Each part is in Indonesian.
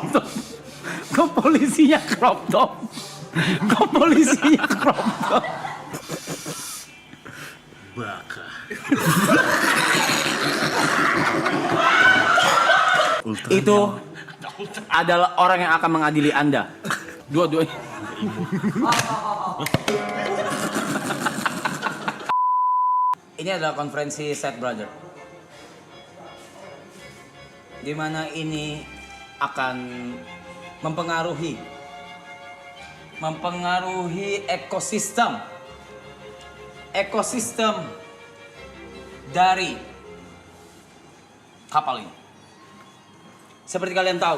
crop top? Kok polisinya crop top? Kok polisinya crop top? Baka. Itu adalah orang yang akan mengadili Anda. Dua-duanya. Ini adalah konferensi Set Brother, di mana ini akan mempengaruhi ekosistem dari kapal ini. Seperti kalian tahu,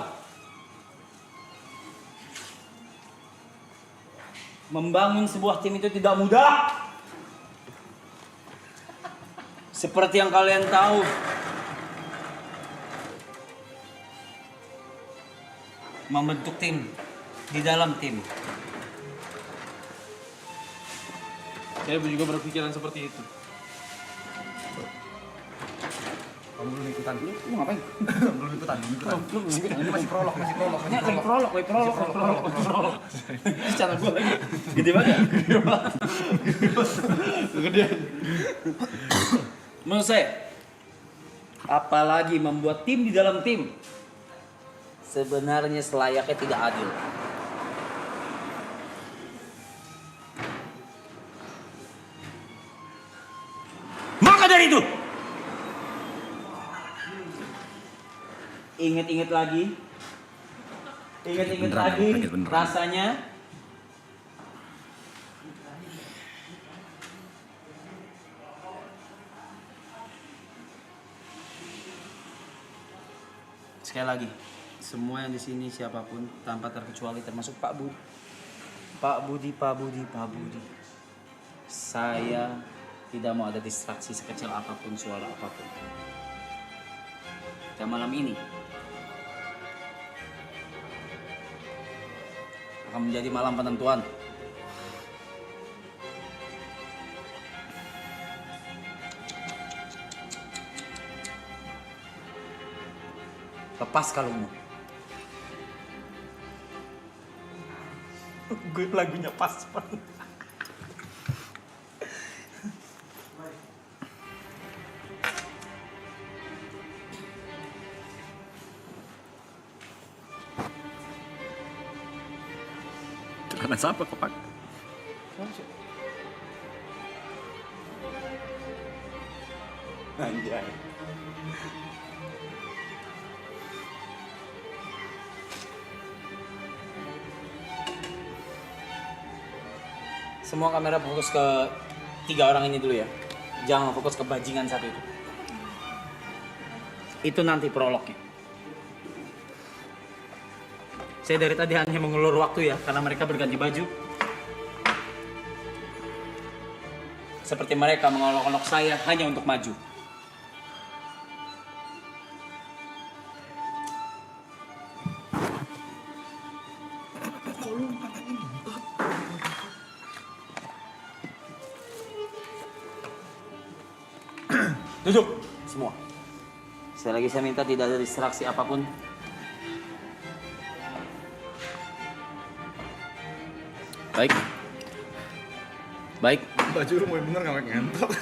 membangun sebuah tim itu tidak mudah. Seperti yang kalian tahu, membentuk tim di dalam tim. Saya juga berpikiran seperti itu. Kamu belum ikutan dulu? Lu ngapain? Belum ikutan. Ini masih prolog. Ini lagi prolog. Channel gue lagi gede banget. Kegedean. Menurut saya, apalagi membuat tim di dalam tim, sebenarnya selayaknya tidak adil. Maka dari itu, ingat lagi rasanya sekali lagi, semua yang di sini siapapun tanpa terkecuali termasuk Pak Budi, saya tidak mau ada distraksi sekecil apapun, suara apapun. Dan malam ini akan menjadi malam penentuan. Lepas kalungmu. Gue lagunya pas banget. Karena siapa kok, Pak? Anjay. Semua kamera fokus ke 3 orang ini dulu ya. Jangan fokus ke bajingan satu itu. Itu nanti prolognya. Saya dari tadi hanya mengulur waktu ya, karena mereka berganti baju. Seperti mereka mengolok-olok saya hanya untuk maju. Duduk semua. Sekali lagi saya minta tidak ada distraksi apapun. Baik. Baju lu mau bener nggak ngentot?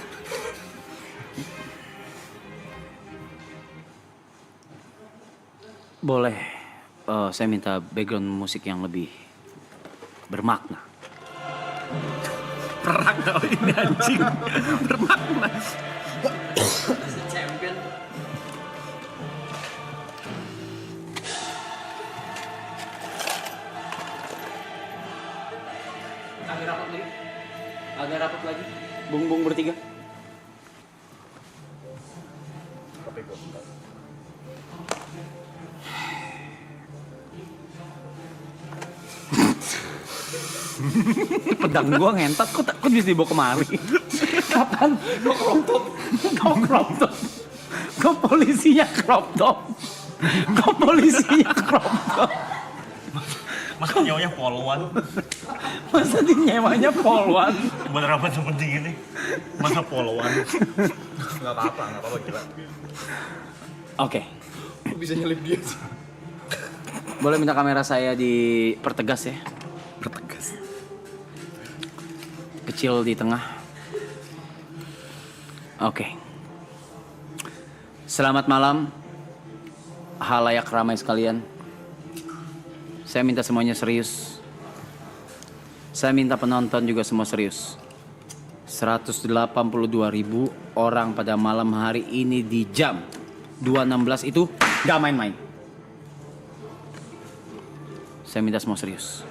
Boleh. Saya minta background musik yang lebih bermakna. Perang tau ini anjing. Bermakna. Champion. Agak rapat lagi. Bung bertiga. Pedang gua ngentot, kok bisa dibawa kemari? Kapan? Kok crop top? Kok polisinya crop top? Masa nyawanya polwan? Masa dinyewanya polwan? Bener apa sepenting ini? Masa polwan? Nggak apa-apa gila. Oke. Kok bisa nyelip dia sih? Boleh minta kamera saya dipertegas ya? Bertegas. Kecil di tengah. Oke. Selamat malam, halayak ramai sekalian. Saya minta semuanya serius. Saya minta penonton juga semua serius. 182.000 orang pada malam hari ini di jam 2.16 itu gak main-main. Saya minta semua serius.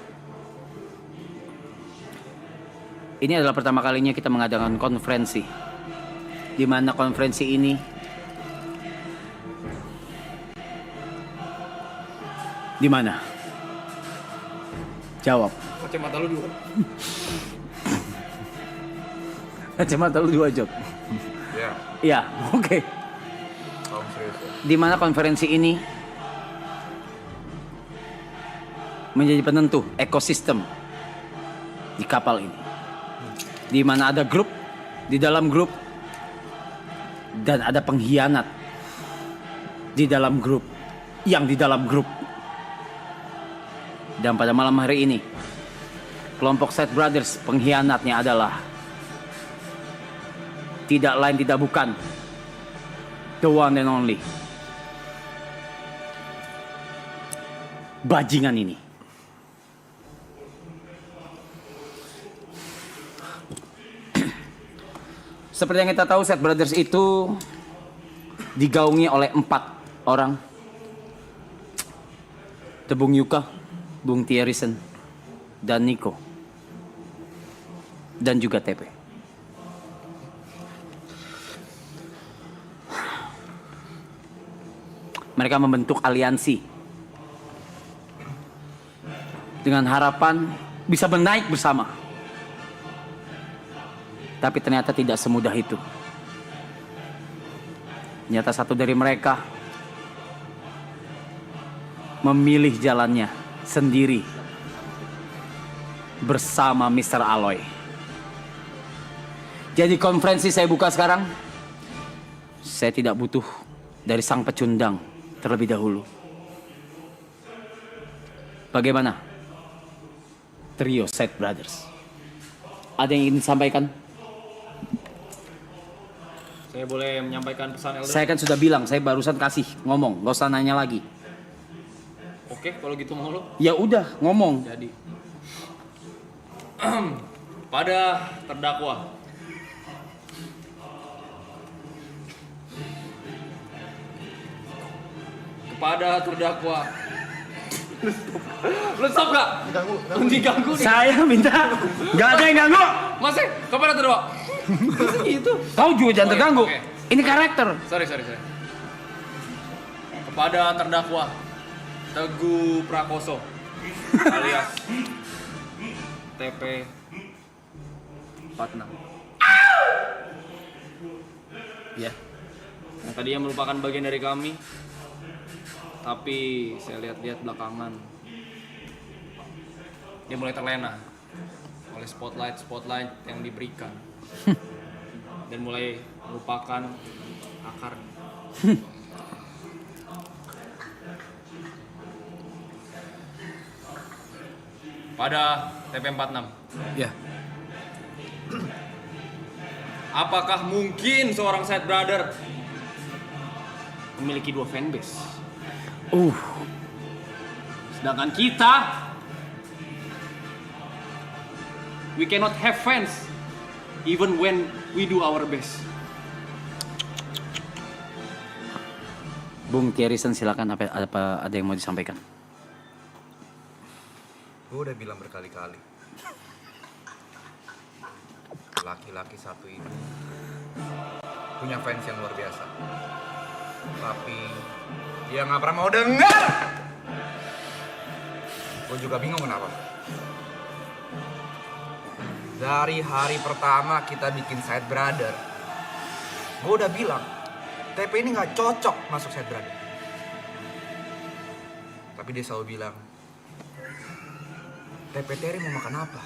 Ini adalah pertama kalinya kita mengadakan konferensi. Di mana konferensi ini di mana? Jawab. Kacamata lu juga. Kacamata lu 2 jawab. Ya, Iya, oke. kamu serius ya? Di mana konferensi ini menjadi penentu ekosistem di kapal ini. Di mana ada grup, di dalam grup, dan ada pengkhianat di dalam grup, yang di dalam grup. Dan pada malam hari ini, kelompok Set Brothers pengkhianatnya adalah tidak lain tidak bukan the one and only bajingan ini. Seperti yang kita tahu, Set Brothers itu digaungi oleh 4 orang. Bung Yuka, Bung Thierrysen, dan Nico, dan juga TP. Mereka membentuk aliansi dengan harapan bisa menaik bersama. Tapi ternyata tidak semudah itu. Ternyata satu dari mereka memilih jalannya sendiri bersama Mr. Aloy. Jadi konferensi saya buka sekarang. Saya tidak butuh dari sang pecundang terlebih dahulu. Bagaimana trio Set Brothers? Ada yang ingin disampaikan? Saya boleh menyampaikan pesan Elder? Saya kan sudah bilang, saya barusan kasih ngomong, gak usah nanya lagi. Oke, kalau gitu mau lo. Ya udah, ngomong. Jadi pada terdakwa lu stop gak? Diganggu nih. Saya minta, gak ada yang ganggu. Masih kepada terdakwa. Gitu. Kau juga jangan Oke, terganggu. oke. Ini karakter. Sorry. Kepada terdakwa Teguh Prakoso alias TP 46. Ya. Yang tadinya merupakan bagian dari kami, tapi saya lihat-lihat belakangan dia mulai terlena oleh spotlight yang diberikan dan mulai melupakan akarnya. Pada TP46. Ya. Apakah mungkin seorang Set Brother memiliki 2 fanbase? Sedangkan kita, we cannot have fans even when we do our best. Bung Thierrysen, silakan, ada yang mau disampaikan? Gue udah bilang berkali-kali, laki-laki satu ini punya fans yang luar biasa, tapi dia nggak pernah mau dengar. Gue juga bingung kenapa. Dari hari pertama kita bikin Set Brother, gue udah bilang TP ini nggak cocok masuk Set Brother, tapi dia selalu bilang, TP Terry mau makan apa?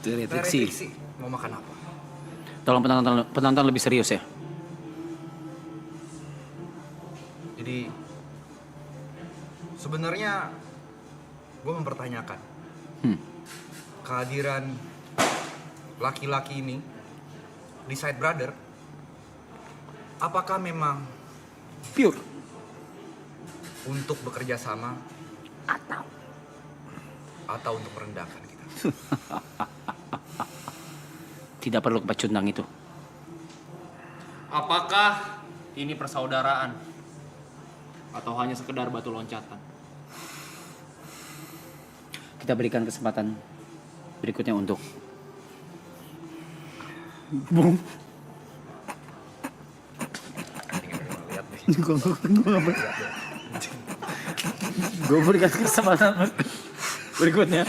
Terry Trixie mau makan apa? Tolong penonton lebih serius ya. Jadi Sebenarnya gue mempertanyakan kehadiran laki-laki ini di Side Brother, apakah memang Pure. untuk bekerja sama atau untuk merendahkan kita? Tidak perlu kepecundang itu. Apakah ini persaudaraan atau hanya sekedar batu loncatan? Kita berikan kesempatan berikutnya untuk Bung. Gue berikan kesempatan berikutnya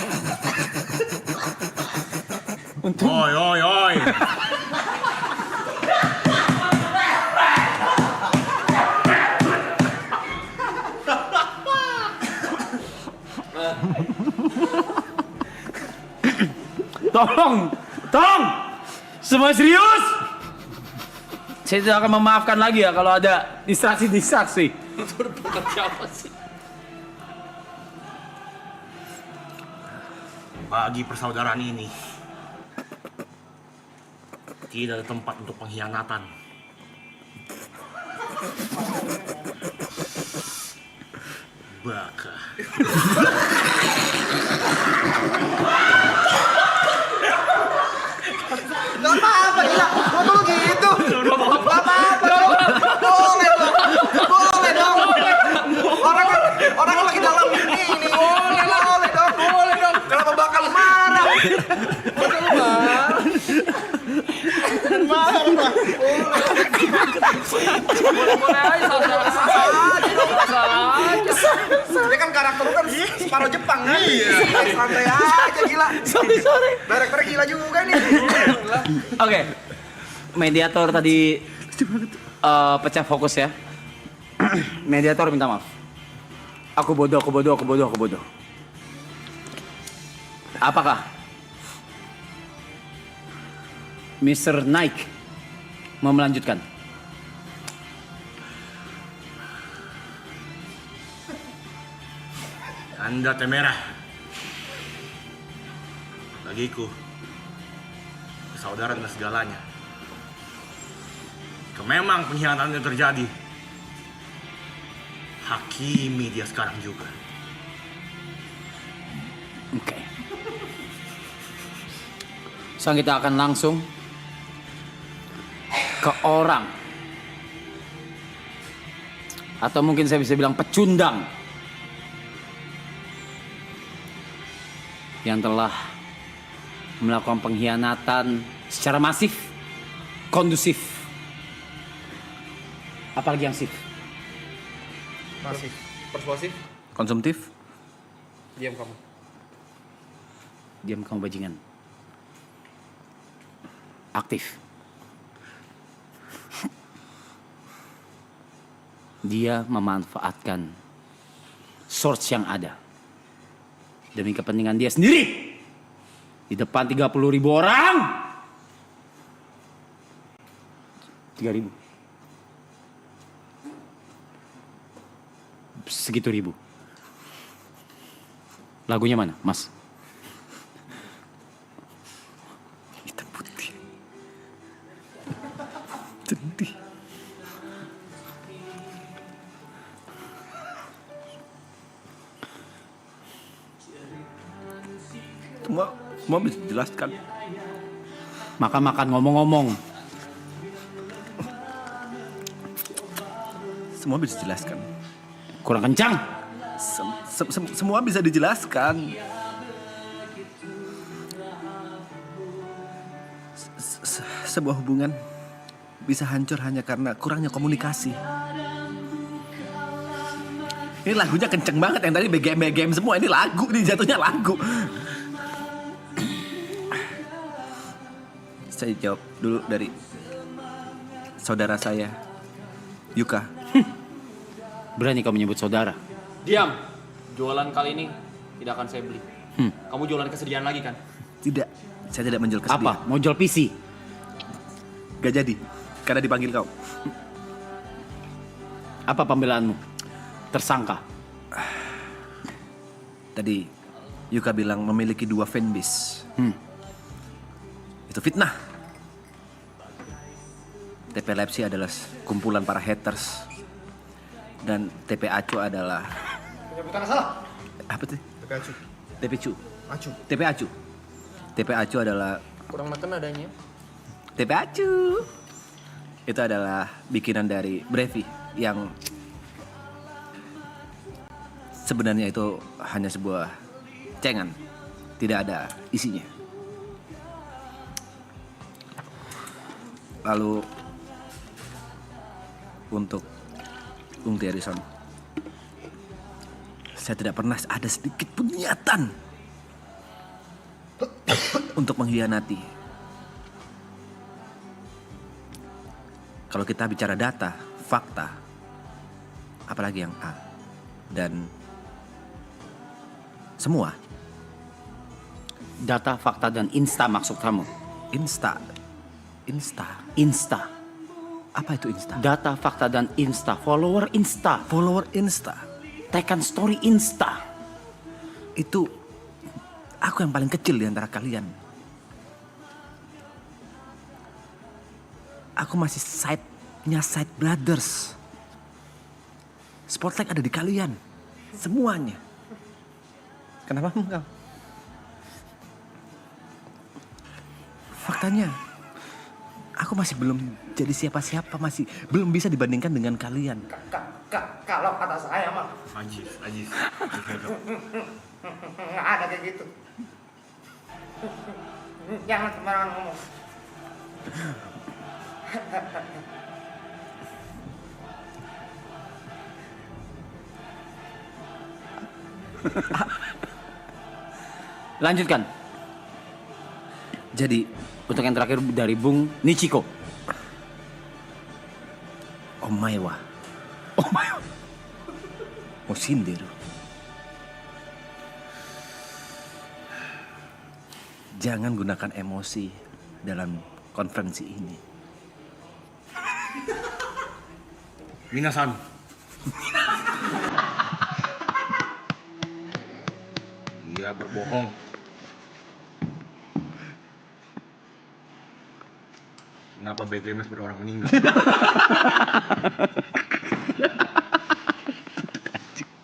untuk Oi. tolong, semua serius. Saya tidak akan memaafkan lagi ya kalau ada distraksi. Itu berkat siapa sih? Bagi persaudaraan ini tidak ada tempat untuk pengkhianatan. Baka. Gak apa-apa, gila. Kok lu gitu? Gak apa-apa dong. Boleh dong. Orang lagi dalam ini. Boleh dong. Kenapa bakal marah? Boleh aja, salah aja. Dia kan karakter lu kan separuh Jepang kan? Iya. Santai aja, gila. Sorry. Director gila juga nih. Oke. Mediator tadi pecah fokus ya. Mediator minta maaf. Aku bodoh. Apakah Mr. Nike mau melanjutkan? Anda Temera. Bagiku, persaudaraan adalah segalanya. Jika memang pengkhianatan itu terjadi, hakimi dia sekarang juga. Oke. Sekarang kita akan langsung ke orang, atau mungkin saya bisa bilang pecundang, yang telah melakukan pengkhianatan secara masif, kondusif, apalagi yang sif, Masih persuasif. konsumtif. Diam kamu. Diam kamu bajingan. Aktif. Dia memanfaatkan source yang ada demi kepentingan dia sendiri di depan 30.000 orang. 3.000. Segitu ribu. Lagunya mana, Mas? Hitam putih. Sedih. Semua bisa dijelaskan. Makan-makan ngomong-ngomong. Semua bisa dijelaskan. Kurang kencang. Semua bisa dijelaskan. Sebuah hubungan bisa hancur hanya karena kurangnya komunikasi. Ini lagunya kenceng banget, yang tadi BGM semua, ini lagu, ini jatuhnya lagu. Saya jawab dulu dari saudara saya, Yuka. Berani kau menyebut saudara? Diam. Jualan kali ini tidak akan saya beli. Kamu jualan kesedihan lagi kan? Tidak, saya tidak menjual kesedihan. Apa? Mau jual PC? Gak jadi, karena dipanggil kau. Apa pembelaanmu? Tersangka? Tadi Yuka bilang memiliki 2 fanbase. Itu fitnah. TP Leipzig adalah kumpulan para haters. Dan TP Acu adalah... Penyebutannya salah. Apa tuh? TP Acu. TP Cu. Acu. TP Acu. TP Acu adalah... Kurang neken adanya. TP Acu. Itu adalah bikinan dari Brevi yang sebenarnya itu hanya sebuah cengan. Tidak ada isinya. Lalu untuk Bung Thierryson, saya tidak pernah ada sedikit pun niatan untuk mengkhianati. Kalau kita bicara data, fakta, apalagi yang A, dan semua. Data, fakta, dan insta maksud kamu? Insta. Insta. Apa itu Insta? Data, fakta, dan insta. Follower insta. Follower Insta. Tekan story insta. Itu aku yang paling kecil di antara kalian. Aku masih side brothers. Spotlight ada di kalian. Semuanya. Kenapa enggak? Faktanya, aku masih belum jadi siapa-siapa, masih belum bisa dibandingkan dengan kalian. Kalau kata saya mah Ajis. nggak ada kayak gitu. Jangan sembarangan ngomong. Lanjutkan. Jadi, Untuk yang terakhir dari Bung Nichiko. Omaewa, Oh my God. mau sindir. Jangan gunakan emosi dalam konferensi ini. Minasan. Dia berbohong. Kenapa BTMS berorang meninggal?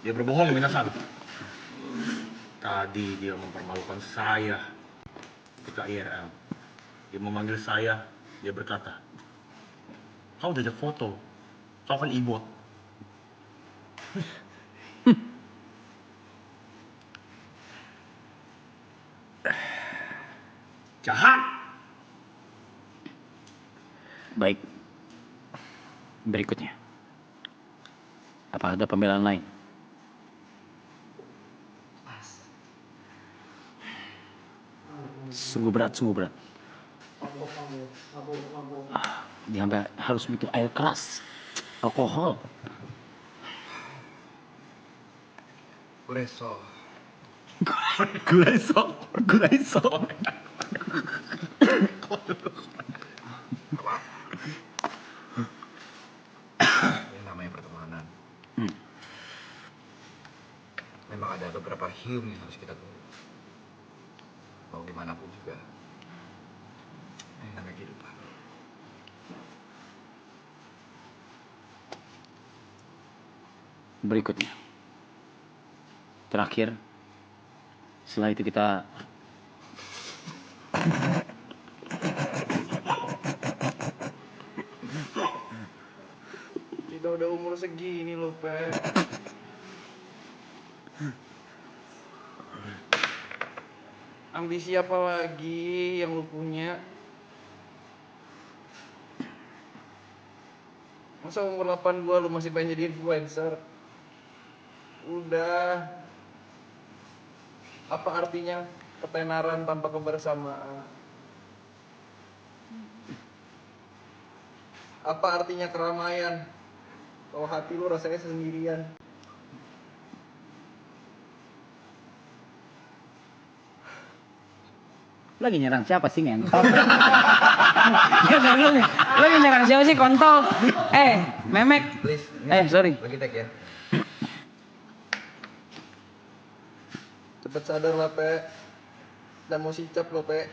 Dia berbohong, Minasan. Tadi dia mempermalukan saya ketika IRL. Dia memanggil saya, dia berkata, "Kau udah ada foto, kau kan ibot." Jahat! Baik. Berikutnya. Apa ada pembelaan lain? Sungguh berat. Dia sampai harus butuh air keras. Alkohol. Gureso. Guraiso. Ini namanya pertemanan. Memang ada beberapa hium yang harus kita tunggu. Mau gimana pun juga. Ini namanya kehidupan. Berikutnya. Terakhir. Setelah itu kita Kita udah umur segini loh, Pe. Ambisi apa lagi yang lu punya? Masa umur 8 gua lu masih pengen jadi influencer? Udah. Apa artinya ketenaran tanpa kebersamaan? Apa artinya keramaian kalau hati lu rasanya sendirian? lagi nyerang siapa sih ngentot? Lagi nyerang siapa sih kontol? Memek. Please. Sorry. Lagi tag ya. Cepet sadar lah, Pe. Udah mau sicap lo, Pe.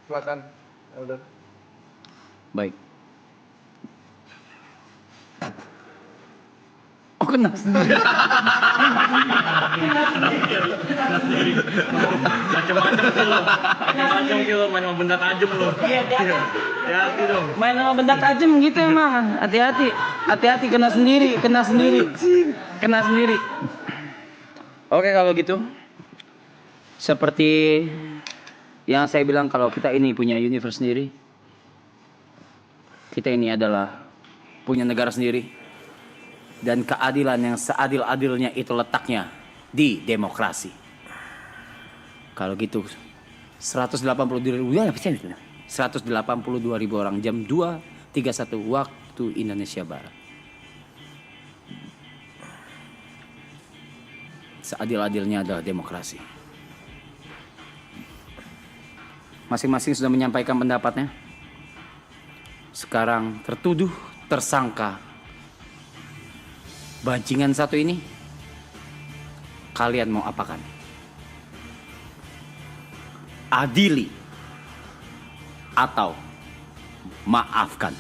Silakan, Elder. Baik. Oh, kena sendiri. Macam-macam gitu, main sama benda tajam lo. Iya, Hati-hati dong. main sama benda tajam gitu emang. Hati-hati. Hati-hati kena sendiri, kena sendiri. Kena sendiri. Oke, kalau gitu. Seperti yang saya bilang, kalau kita ini punya universe sendiri. Kita ini adalah punya negara sendiri. Dan keadilan yang seadil-adilnya itu letaknya di demokrasi. Kalau gitu 182.000 orang jam 2.31 waktu Indonesia Barat. Seadil-adilnya adalah demokrasi. Masing-masing sudah menyampaikan pendapatnya. Sekarang tertuduh, tersangka bajingan satu ini, kalian mau apakan? Adili atau maafkan?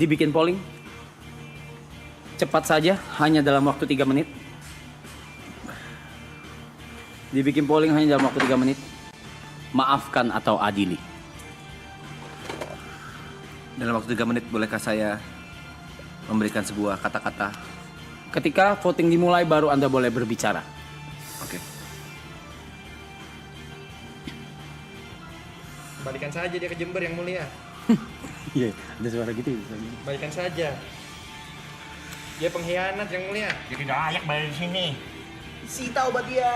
Dibikin polling cepat saja, hanya dalam waktu 3 menit. Dibikin polling hanya dalam waktu 3 menit. Maafkan atau adili? Dalam waktu 3 menit bolehkah saya memberikan sebuah kata-kata? Ketika voting dimulai baru Anda boleh berbicara. Oke. Balikan saja dia ke Jember yang mulia. Iya, ada suara gitu. Balikan saja. Dia pengkhianat yang mulia. Dia tidak layak bayar di sini. Sita obat dia.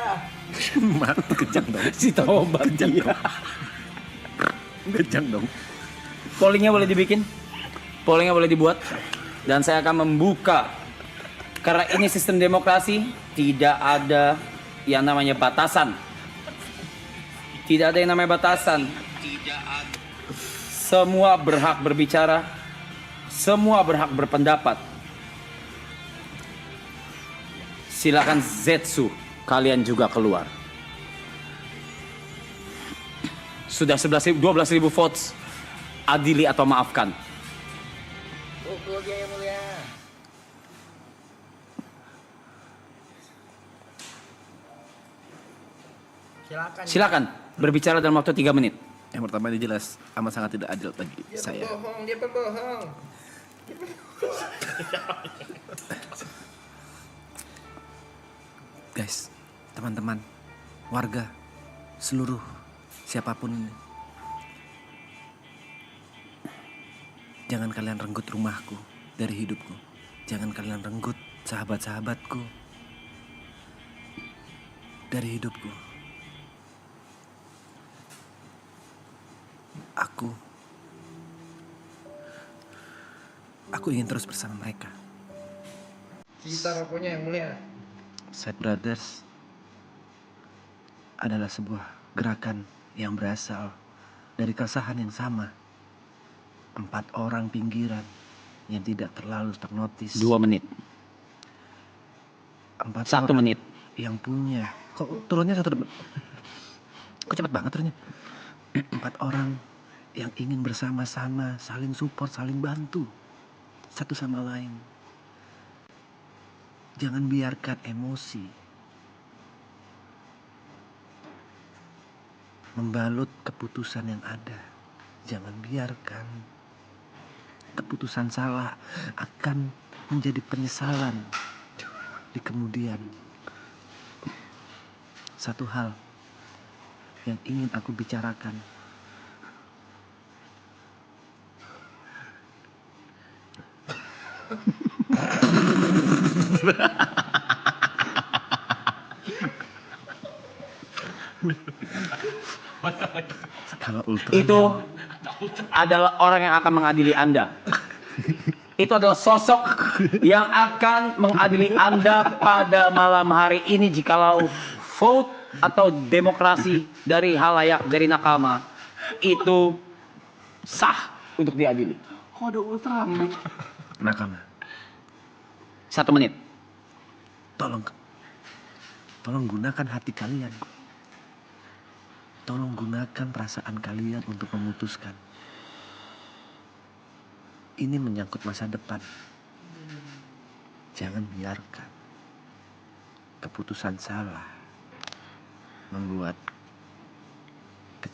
Mati kejang dong. Si tobat dia. Kejang dong. Pollingnya boleh dibikin, pollingnya boleh dibuat, dan saya akan membuka. Karena ini sistem demokrasi, tidak ada yang namanya batasan. Tidak ada yang namanya batasan. Semua berhak berbicara, semua berhak berpendapat. Silakan Zetsu, kalian juga keluar. Sudah 12.000 votes. Adili atau maafkan? Pukul dia yang mulia. Silakan berbicara dalam waktu 3 menit. Yang pertama ini jelas amat sangat tidak adil bagi Dia saya. pembohong, dia pembohong. Guys, teman-teman, warga, seluruh siapapun ini. Jangan kalian renggut rumahku dari hidupku. Jangan kalian renggut sahabat-sahabatku dari hidupku. Aku ingin terus bersama mereka. Sita rokoknya yang mulia. Side Brothers adalah sebuah gerakan yang berasal dari keresahan yang sama. 4 orang pinggiran yang tidak terlalu ternotis. 2 menit. 4 1 orang menit. yang punya. Kok turunnya 1 menit? Kok cepat banget turunnya? 4 orang yang ingin bersama-sama, saling support, saling bantu satu sama lain. Jangan biarkan emosi membalut keputusan yang ada. Jangan biarkan keputusan salah akan menjadi penyesalan di kemudian. Satu hal yang ingin aku bicarakan. Skala ultra. Itu adalah orang yang akan mengadili Anda. Itu adalah sosok yang akan mengadili Anda pada malam hari ini jikalau vote atau demokrasi dari halayak, dari nakama itu sah untuk diadili. Kok ada Ultraman? Nakama. 1 menit. tolong gunakan hati kalian. Tolong gunakan perasaan kalian untuk memutuskan. Ini menyangkut masa depan. Jangan biarkan keputusan salah membuat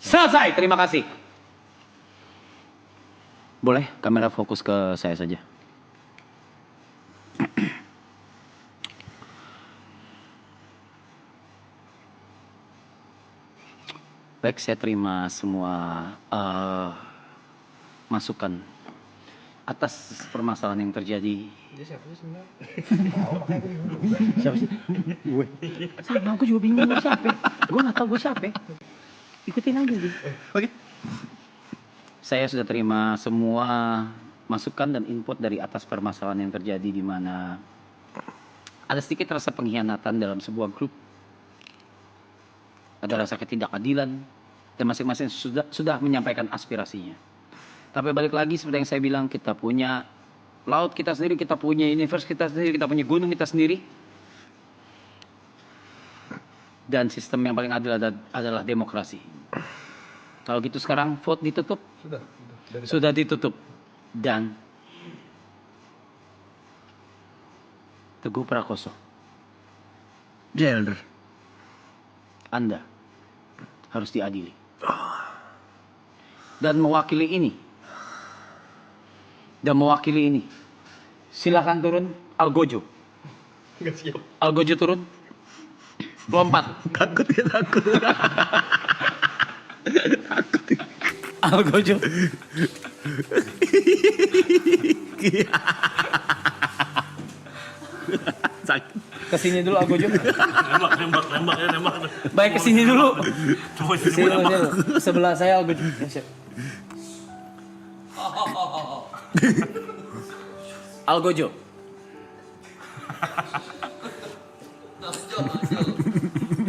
Selesai, terima kasih. Boleh kamera fokus ke saya saja. Baik, saya terima semua masukan atas permasalahan yang terjadi. Dia siapa sih sebenarnya? Siapa sih? Gue. Sama, aku juga bingung gue siapa. Gue nggak tahu gue siapa. Ikutin aja deh. Oke. Saya sudah terima semua masukan dan input dari atas permasalahan yang terjadi di mana ada sedikit rasa pengkhianatan dalam sebuah grup. Ada rasa ketidakadilan dan masing-masing sudah menyampaikan aspirasinya. Tapi balik lagi seperti yang saya bilang, kita punya laut kita sendiri, kita punya universe kita sendiri, kita punya gunung kita sendiri. Dan sistem yang paling adil adalah demokrasi. Kalau gitu sekarang vote ditutup. Sudah ditutup. Dan Teguh Prakoso, Jelder. Anda harus diadili. Dan mewakili ini, silakan turun Algojo. Algojo turun. Lompat. Takut. Algojo. Sakit. Kesini dulu Algojo. Nembak. Baik, kesini dulu. Coba Sini dulu. Sebelah saya Algojo. Ya, siap. Algojo.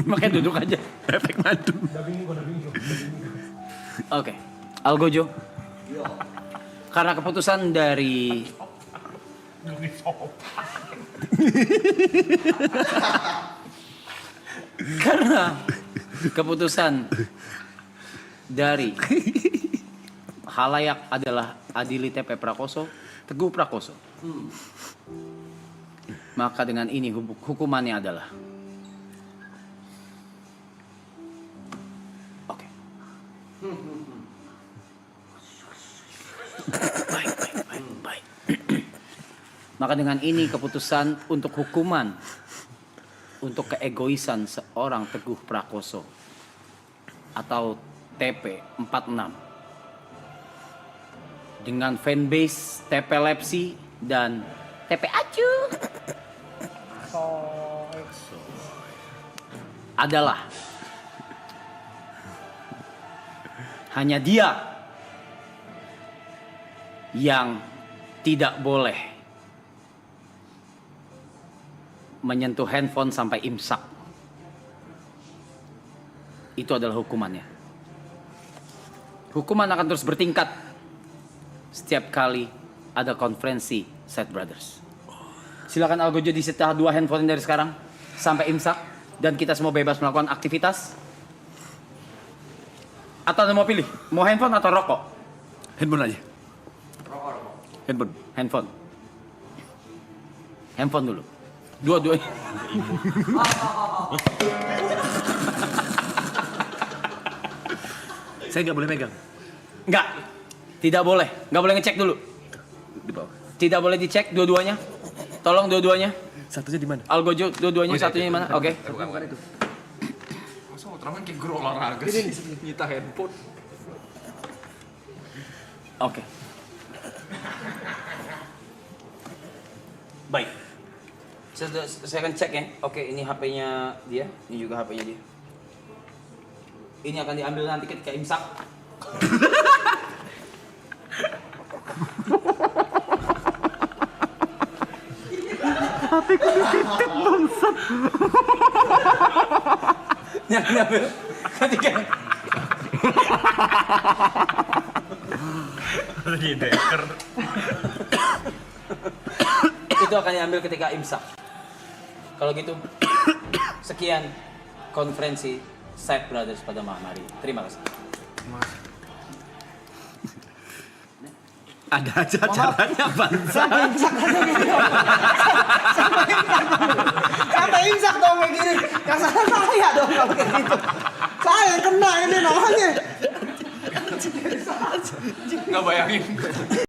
Makanya duduk aja. Efek madu. Oke. Algojo. Karena keputusan dari halayak adalah adili TP Prakoso, Teguh Prakoso. Maka dengan ini hukumannya adalah oke. Baik. Maka dengan ini keputusan untuk hukuman untuk keegoisan seorang Teguh Prakoso atau TP 46 dengan fanbase TP Lepsi dan TP Acu adalah hanya dia yang tidak boleh menyentuh handphone sampai imsak. Itu adalah hukumannya. Hukuman akan terus bertingkat setiap kali ada konferensi Set Brothers. Silakan Algojo disita 2 handphone dari sekarang sampai imsak dan kita semua bebas melakukan aktivitas. Atau Anda mau pilih, mau handphone atau rokok? Handphone aja. Handphone dulu. Dua-duanya. Saya nggak boleh megang. Enggak. Tidak boleh. Enggak boleh ngecek dulu. Di bawah. Tidak boleh dicek dua-duanya. Tolong dua-duanya. Satunya di mana? Algojo dua-duanya, satunya di mana? Oke. Bukan itu. Masa Ultraman kayak guru olahraga sih? Nyita handphone. Oke. Baik. Saya akan cek ya. Oke, ini HP-nya dia, ini juga HP-nya dia. Ini akan diambil nanti ketika imsak. HP-ku dititip bangsat. Yang diambil ketika itu akan diambil ketika imsak. Kalau gitu, sekian konferensi Side Brothers pada malam hari. Terima kasih. Ada aja caranya bangsa. Kata imsak dong kayak gini. Yang salah saya dong kalau kayak gitu. Saya yang kena ini namanya. Nggak bayangin.